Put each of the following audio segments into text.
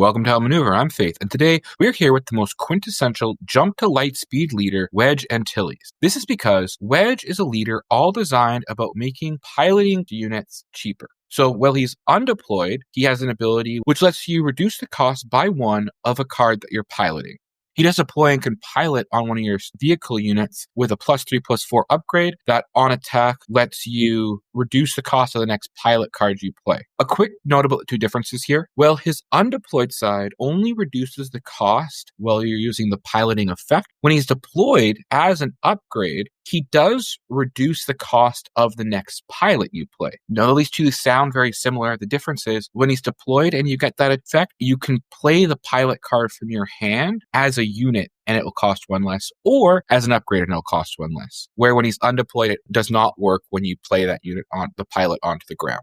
welcome to Outmaneuver. I'm Faith, and today we're here with the most quintessential jump to light speed leader, Wedge Antilles. This is because Wedge is a leader all designed about making piloting units cheaper. So while he's undeployed, he has an ability which lets you reduce the cost by one of a card that you're piloting. He does deploy and can pilot on one of your vehicle units with a +3/+4 upgrade that on attack lets you reduce the cost of the next pilot card you play. A quick note about the two differences here. Well, his undeployed side only reduces the cost while you're using the piloting effect. When he's deployed as an upgrade, he does reduce the cost of the next pilot you play. Now, these two sound very similar. The difference is when he's deployed and you get that effect, you can play the pilot card from your hand as a unit and it will cost one less, or as an upgrade and it'll cost one less. Where when he's undeployed, it does not work when you play that unit on the pilot onto the ground.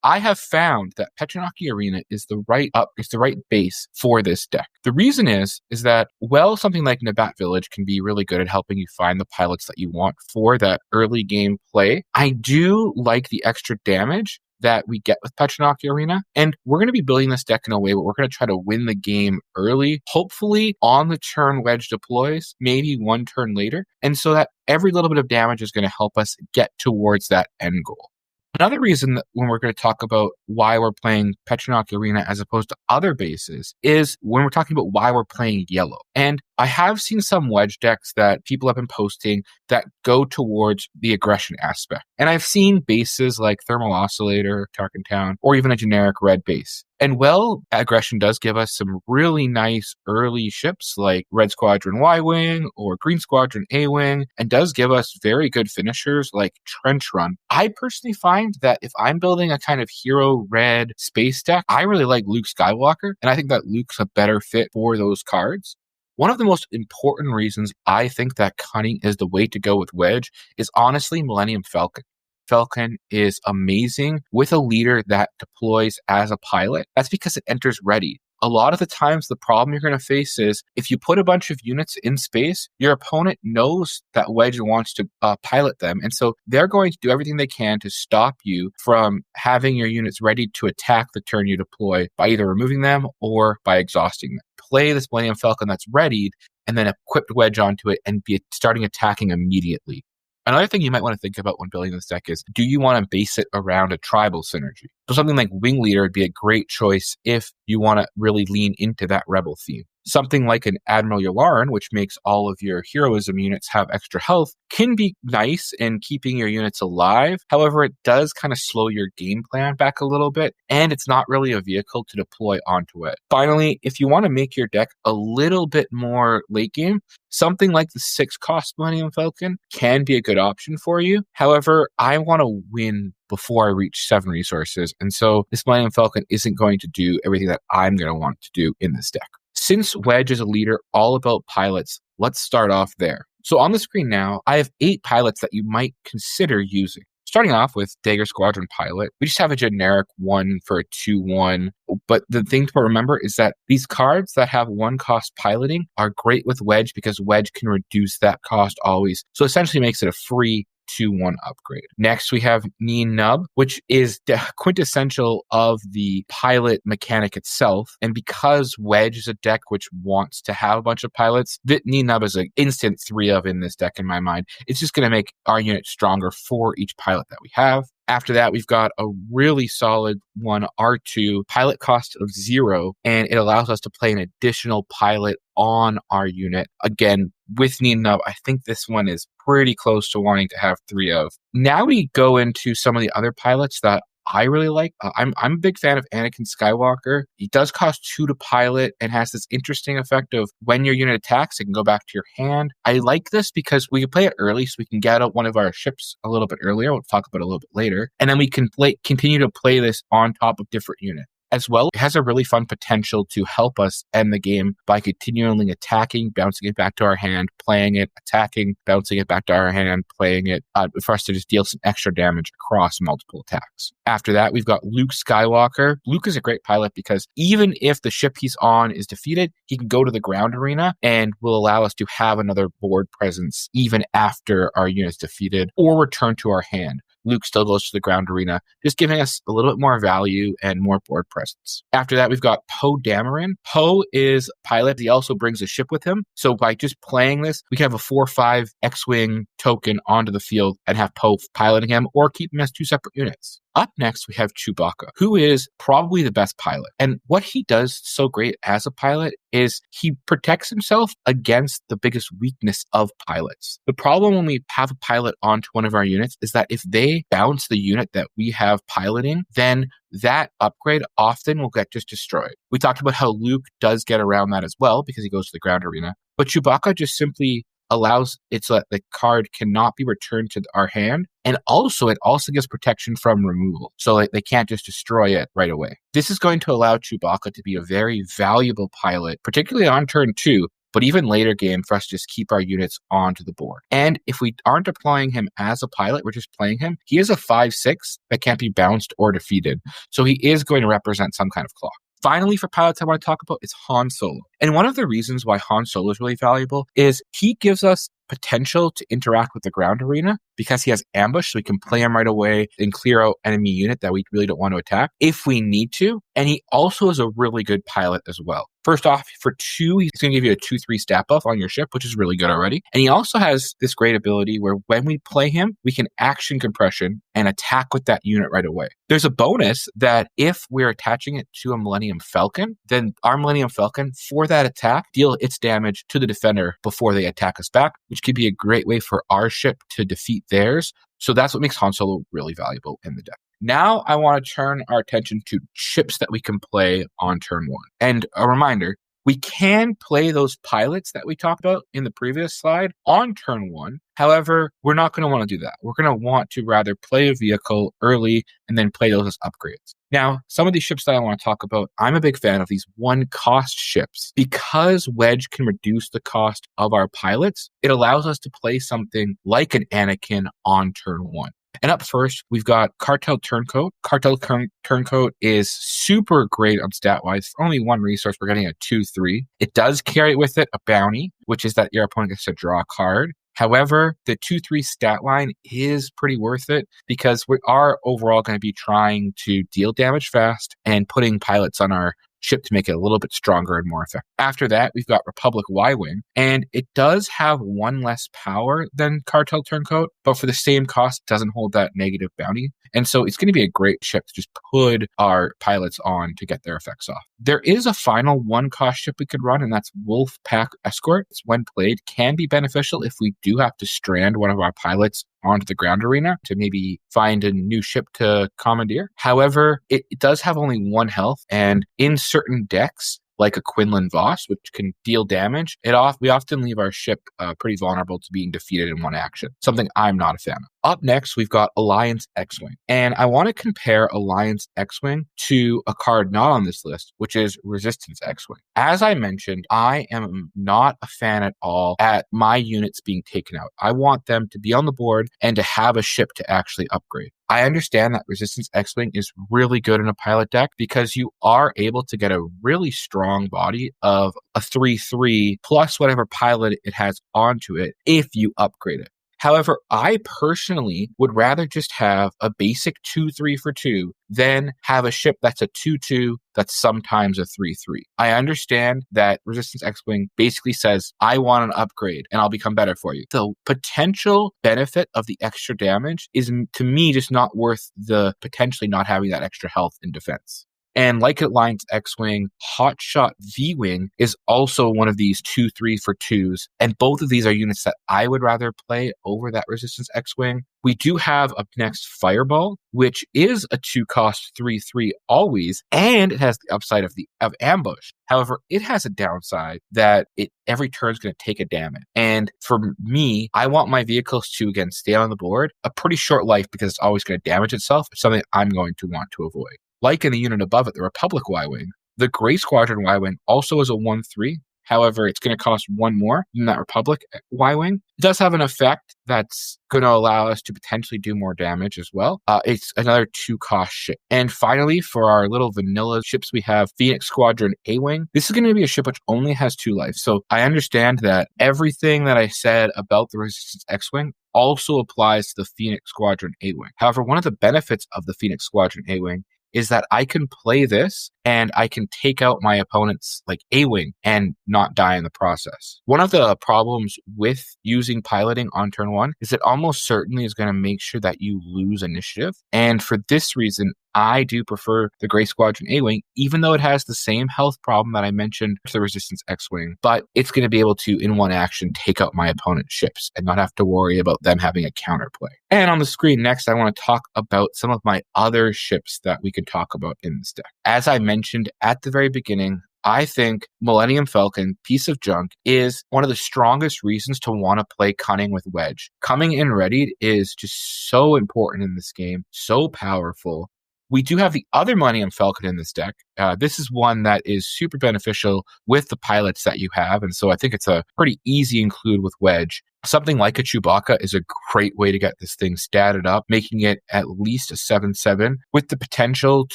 I have found that Petronaki Arena is the right base for this deck. The reason is that, well, something like Nabat Village can be really good at helping you find the pilots that you want for that early game play. I do like the extra damage that we get with Petronaki Arena, and we're going to be building this deck in a way where we're going to try to win the game early, hopefully on the turn Wedge deploys, maybe one turn later, and so that every little bit of damage is going to help us get towards that end goal. Another reason that when we're going to talk about why we're playing Petronaki Arena as opposed to other bases is when we're talking about why we're playing yellow. And I have seen some Wedge decks that people have been posting that go towards the aggression aspect. And I've seen bases like Thermal Oscillator, Tarkentown, or even a generic red base. And well, aggression does give us some really nice early ships like Red Squadron Y-Wing or Green Squadron A-Wing, and does give us very good finishers like Trench Run. I personally find that if I'm building a kind of hero red space deck, I really like Luke Skywalker, and I think that Luke's a better fit for those cards. One of the most important reasons I think that Cunning is the way to go with Wedge is honestly Millennium Falcon. Falcon is amazing with a leader that deploys as a pilot. That's because it enters ready. A lot of the times, the problem you're going to face is if you put a bunch of units in space, your opponent knows that Wedge wants to pilot them. And so they're going to do everything they can to stop you from having your units ready to attack the turn you deploy by either removing them or by exhausting them. Play this Millennium Falcon that's readied and then equip Wedge onto it and be starting attacking immediately. Another thing you might want to think about when building this deck is, do you want to base it around a tribal synergy? So something like Wing Leader would be a great choice if you want to really lean into that rebel theme. Something like an Admiral Yularen, which makes all of your heroism units have extra health, can be nice in keeping your units alive. However, it does kind of slow your game plan back a little bit, and it's not really a vehicle to deploy onto it. Finally, if you want to make your deck a little bit more late game, something like the 6-cost Millennium Falcon can be a good option for you. However, I want to win before I reach 7 resources, and so this Millennium Falcon isn't going to do everything that I'm going to want to do in this deck. Since Wedge is a leader all about pilots, let's start off there. So on the screen now, I have 8 pilots that you might consider using. Starting off with Dagger Squadron Pilot, we just have a generic 1 for a 2/1. But the thing to remember is that these cards that have 1-cost piloting are great with Wedge because Wedge can reduce that cost always. So essentially makes it a free 2/1 upgrade. Next, we have Nien Nunb, which is the quintessential of the pilot mechanic itself. And because Wedge is a deck which wants to have a bunch of pilots, Nien Nunb is an instant 3 of in this deck in my mind. It's just going to make our unit stronger for each pilot that we have. After that, we've got a really solid one, R2, pilot cost of 0, and it allows us to play an additional pilot on our unit. Again, with Nien Nunb, I think this one is pretty close to wanting to have 3 of. Now we go into some of the other pilots that I really like. I'm a big fan of Anakin Skywalker. He does cost 2 to pilot and has this interesting effect of when your unit attacks, it can go back to your hand. I like this because we can play it early so we can get out one of our ships a little bit earlier. We'll talk about it a little bit later. And then we can continue to play this on top of different units. As well, it has a really fun potential to help us end the game by continually attacking, bouncing it back to our hand, playing it, attacking, bouncing it back to our hand, playing it, for us to just deal some extra damage across multiple attacks. After that, we've got Luke Skywalker. Luke is a great pilot because even if the ship he's on is defeated, he can go to the ground arena and will allow us to have another board presence even after our unit is defeated or return to our hand. Luke still goes to the ground arena, just giving us a little bit more value and more board presence. After that, we've got Poe Dameron. Poe is a pilot. He also brings a ship with him. So by just playing this, we can have a 4/5 X-Wing token onto the field and have Poe piloting him or keep him as two separate units. Up next, we have Chewbacca, who is probably the best pilot. And what he does so great as a pilot is he protects himself against the biggest weakness of pilots. The problem when we have a pilot onto one of our units is that if they bounce the unit that we have piloting, then that upgrade often will get just destroyed. We talked about how Luke does get around that as well because he goes to the ground arena. But Chewbacca just simply allows it so that the card cannot be returned to our hand. And also, it also gives protection from removal. So they can't just destroy it right away. This is going to allow Chewbacca to be a very valuable pilot, particularly on turn 2, but even later game for us to just keep our units onto the board. And if we aren't deploying him as a pilot, we're just playing him, he is a 5/6 that can't be bounced or defeated. So he is going to represent some kind of clock. Finally, for pilots I want to talk about is Han Solo. And one of the reasons why Han Solo is really valuable is he gives us potential to interact with the ground arena because he has ambush, so we can play him right away and clear out enemy unit that we really don't want to attack if we need to. And he also is a really good pilot as well. First off, for 2, he's going to give you a 2/3 stat buff on your ship, which is really good already. And he also has this great ability where when we play him, we can action compression and attack with that unit right away. There's a bonus that if we're attaching it to a Millennium Falcon, then our Millennium Falcon, for that attack, deal its damage to the defender before they attack us back, which could be a great way for our ship to defeat theirs. So that's what makes Han Solo really valuable in the deck. Now I want to turn our attention to ships that we can play on turn 1. And a reminder, we can play those pilots that we talked about in the previous slide on turn 1. However, we're not going to want to do that. We're going to want to rather play a vehicle early and then play those as upgrades. Now, some of these ships that I want to talk about, I'm a big fan of these 1-cost ships. Because Wedge can reduce the cost of our pilots, it allows us to play something like an Anakin on turn 1. And up first, we've got Cartel Turncoat. Cartel Turncoat is super great on stat-wise. For only 1 resource, we're getting a 2/3. It does carry with it a bounty, which is that your opponent gets to draw a card. However, the 2/3 stat line is pretty worth it because we are overall going to be trying to deal damage fast and putting pilots on our ship to make it a little bit stronger and more effective. After that, we've got Republic Y-Wing, and it does have 1 less power than Cartel Turncoat, but for the same cost, it doesn't hold that negative bounty. And so it's going to be a great ship to just put our pilots on to get their effects off. There is a final 1-cost ship we could run, and that's Wolf Pack Escort. When played, can be beneficial if we do have to strand one of our pilots onto the ground arena to maybe find a new ship to commandeer. However, it does have only 1 health, and in certain decks, like a Quinlan Voss, which can deal damage, we often leave our ship pretty vulnerable to being defeated in 1 action, something I'm not a fan of. Up next, we've got Alliance X-Wing. And I want to compare Alliance X-Wing to a card not on this list, which is Resistance X-Wing. As I mentioned, I am not a fan at all at my units being taken out. I want them to be on the board and to have a ship to actually upgrade. I understand that Resistance X-Wing is really good in a pilot deck because you are able to get a really strong body of a 3/3 plus whatever pilot it has onto it if you upgrade it. However, I personally would rather just have a basic 2/3 for 2 than have a ship that's a 2/2 that's sometimes a 3/3. I understand that Resistance X-Wing basically says, I want an upgrade and I'll become better for you. The potential benefit of the extra damage is, to me, just not worth the potentially not having that extra health in defense. And like Alliance X-Wing, Hotshot V-Wing is also one of these 2/3 for 2s. And both of these are units that I would rather play over that Resistance X-Wing. We do have up next Fireball, which is a 2-cost 3/3 always, and it has the upside of ambush. However, it has a downside that every turn is going to take a damage. And for me, I want my vehicles to, again, stay on the board a pretty short life because it's always going to damage itself, something I'm going to want to avoid. Like in the unit above it, the Republic Y-Wing, the Grey Squadron Y-Wing also is a 1/3. However, it's going to cost 1 more than that Republic Y-Wing. It does have an effect that's going to allow us to potentially do more damage as well. It's another 2-cost ship. And finally, for our little vanilla ships, we have Phoenix Squadron A-Wing. This is going to be a ship which only has 2 lives. So I understand that everything that I said about the Resistance X-Wing also applies to the Phoenix Squadron A-Wing. However, one of the benefits of the Phoenix Squadron A-Wing is that I can play this and I can take out my opponent's like A-Wing and not die in the process. One of the problems with using piloting on turn 1 is it almost certainly is going to make sure that you lose initiative. And for this reason, I do prefer the Gray Squadron A-Wing, even though it has the same health problem that I mentioned to the Resistance X-Wing, but it's going to be able to, in one action, take out my opponent's ships and not have to worry about them having a counterplay. And on the screen next, I want to talk about some of my other ships that we can talk about in this deck. As I mentioned at the very beginning, I think Millennium Falcon, piece of junk, is one of the strongest reasons to want to play Cunning with Wedge. Coming in readied is just so important in this game, so powerful. We do have the other Millennium Falcon in this deck. This is one that is super beneficial with the pilots that you have, and so I think it's a pretty easy include with Wedge. Something like a Chewbacca is a great way to get this thing statted up, making it at least a 7/7 with the potential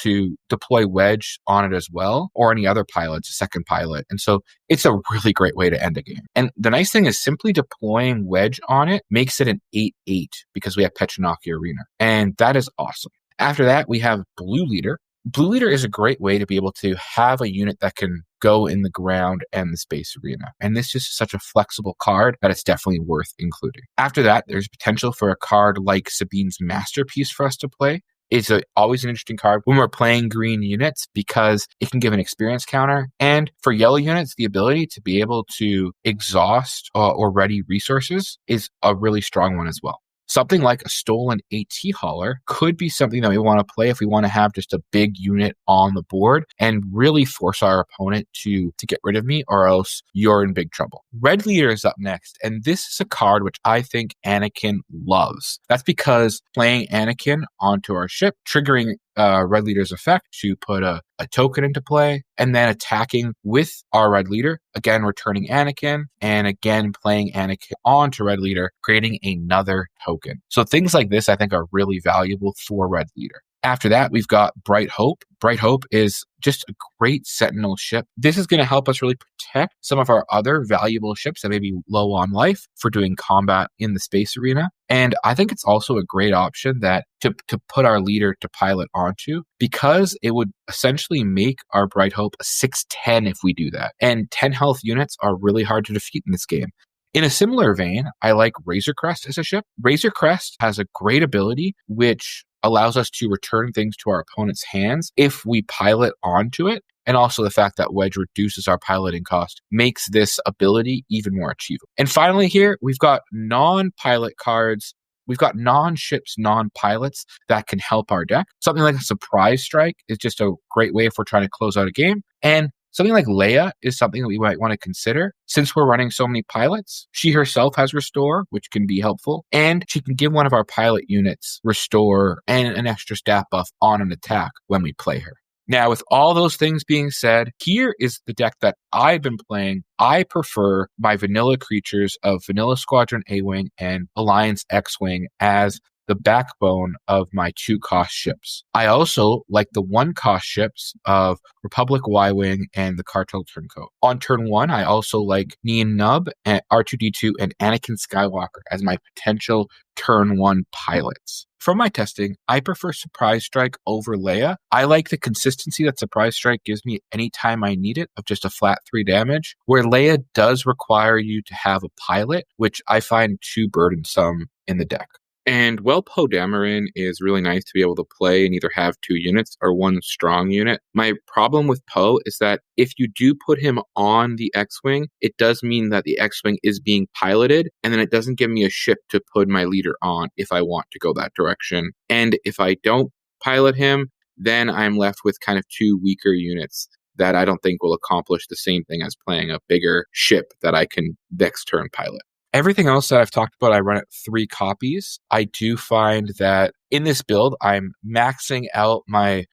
to deploy Wedge on it as well, or any other pilots, a second pilot. And so it's a really great way to end a game. And the nice thing is simply deploying Wedge on it makes it an 8/8 because we have Petronaki Arena. And that is awesome. After that, we have Blue Leader. Blue Leader is a great way to be able to have a unit that can go in the ground and the space arena. And this is such a flexible card that it's definitely worth including. After that, there's potential for a card like Sabine's Masterpiece for us to play. It's always an interesting card when we're playing green units because it can give an experience counter. And for yellow units, the ability to be able to exhaust or ready resources is a really strong one as well. Something like a Stolen AT Hauler could be something that we want to play if we want to have just a big unit on the board and really force our opponent to get rid of me, or else you're in big trouble. Red Leader is up next, and this is a card which I think Anakin loves. That's because playing Anakin onto our ship, triggering Red Leader's effect to put a token into play, and then attacking with our Red Leader, again returning Anakin, and again playing Anakin onto Red Leader, creating another token. So things like this I think are really valuable for Red Leader. After that, we've got Bright Hope. Bright Hope is just a great Sentinel ship. This is going to help us really protect some of our other valuable ships that may be low on life for doing combat in the space arena. And I think it's also a great option that to put our leader to pilot onto, because it would essentially make our Bright Hope a 6/10 if we do that. And 10 health units are really hard to defeat in this game. In a similar vein, I like Razor Crest as a ship. Razor Crest has a great ability which allows us to return things to our opponent's hands if we pilot onto it. And also the fact that Wedge reduces our piloting cost makes this ability even more achievable. And finally here, we've got non-pilot cards. We've got non-ships, non-pilots that can help our deck. Something like a Surprise Strike is just a great way if we're trying to close out a game. And something like Leia is something that we might want to consider. Since we're running so many pilots, she herself has Restore, which can be helpful, and she can give one of our pilot units Restore and an extra stat buff on an attack when we play her. Now, with all those things being said, here is the deck that I've been playing. I prefer my vanilla creatures of Vanilla Squadron A-Wing and Alliance X-Wing as the backbone of my 2-cost ships. I also like the 1-cost ships of Republic Y-Wing and the Cartel Turncoat. On turn 1, I also like Nien Nunb and R2-D2 and Anakin Skywalker as my potential turn 1 pilots. From my testing, I prefer Surprise Strike over Leia. I like the consistency that Surprise Strike gives me anytime I need it of just a flat 3 damage, where Leia does require you to have a pilot, which I find too burdensome in the deck. And while Poe Dameron is really nice to be able to play and either have 2 units or 1 strong unit, my problem with Poe is that if you do put him on the X-Wing, it does mean that the X-Wing is being piloted, and then it doesn't give me a ship to put my leader on if I want to go that direction. And if I don't pilot him, then I'm left with kind of 2 weaker units that I don't think will accomplish the same thing as playing a bigger ship that I can next turn pilot. Everything else that I've talked about, I run at 3 copies. I do find that in this build, I'm maxing out my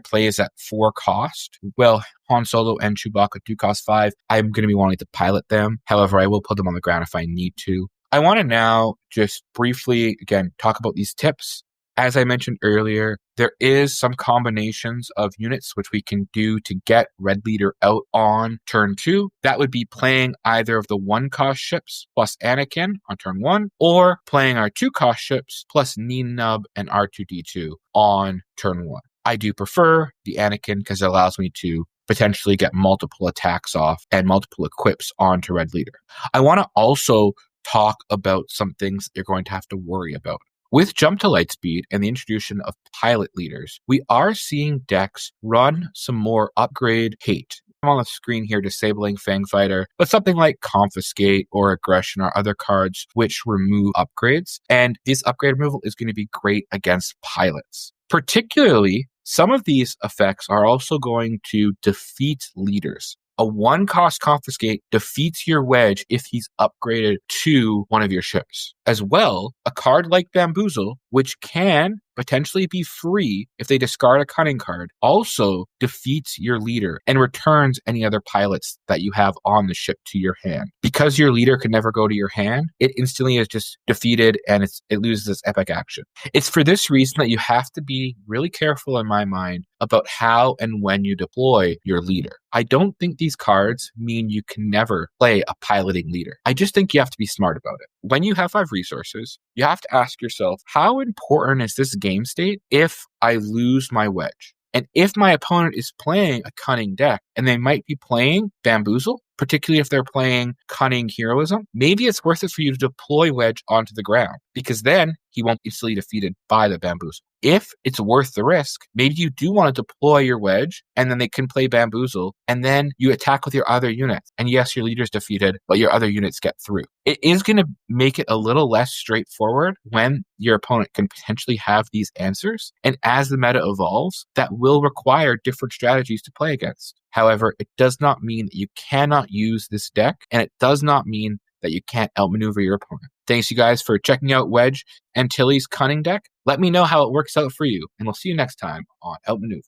plays at 4 cost. Well, Han Solo and Chewbacca do cost 5. I'm going to be wanting to pilot them. However, I will put them on the ground if I need to. I want to now just briefly, again, talk about these tips. As I mentioned earlier, there is some combinations of units which we can do to get Red Leader out on turn 2. That would be playing either of the 1-cost ships plus Anakin on turn 1, or playing our 2-cost ships plus Neenub and R2-D2 on turn 1. I do prefer the Anakin because it allows me to potentially get multiple attacks off and multiple equips onto Red Leader. I want to also talk about some things you're going to have to worry about. With Jump to Lightspeed and the introduction of pilot leaders, we are seeing decks run some more upgrade hate. I'm on the screen here disabling Fang Fighter, but something like Confiscate or Aggression are other cards which remove upgrades, and this upgrade removal is going to be great against pilots. Particularly, some of these effects are also going to defeat leaders. A 1-cost Confiscate defeats your Wedge if he's upgraded to one of your ships. As well, a card like Bamboozle, which can potentially be free if they discard a cunning card, also defeats your leader and returns any other pilots that you have on the ship to your hand. Because your leader can never go to your hand, it instantly is just defeated and it loses its epic action. It's for this reason that you have to be really careful, in my mind, about how and when you deploy your leader. I don't think these cards mean you can never play a piloting leader. I just think you have to be smart about it. When you have 5 resources, you have to ask yourself, how important is this game state if I lose my Wedge? And if my opponent is playing a cunning deck, and they might be playing Bamboozle, particularly if they're playing Cunning Heroism, maybe it's worth it for you to deploy Wedge onto the ground, because then he won't be instantly defeated by the Bamboozle. If it's worth the risk, maybe you do want to deploy your Wedge, and then they can play Bamboozle, and then you attack with your other units. And yes, your leader's defeated, but your other units get through. It is going to make it a little less straightforward when your opponent can potentially have these answers. And as the meta evolves, that will require different strategies to play against. However, it does not mean that you cannot use this deck, and it does not mean that you can't outmaneuver your opponent. Thanks, you guys, for checking out Wedge Antilles' Cunning deck. Let me know how it works out for you, and we'll see you next time on Outmaneuver.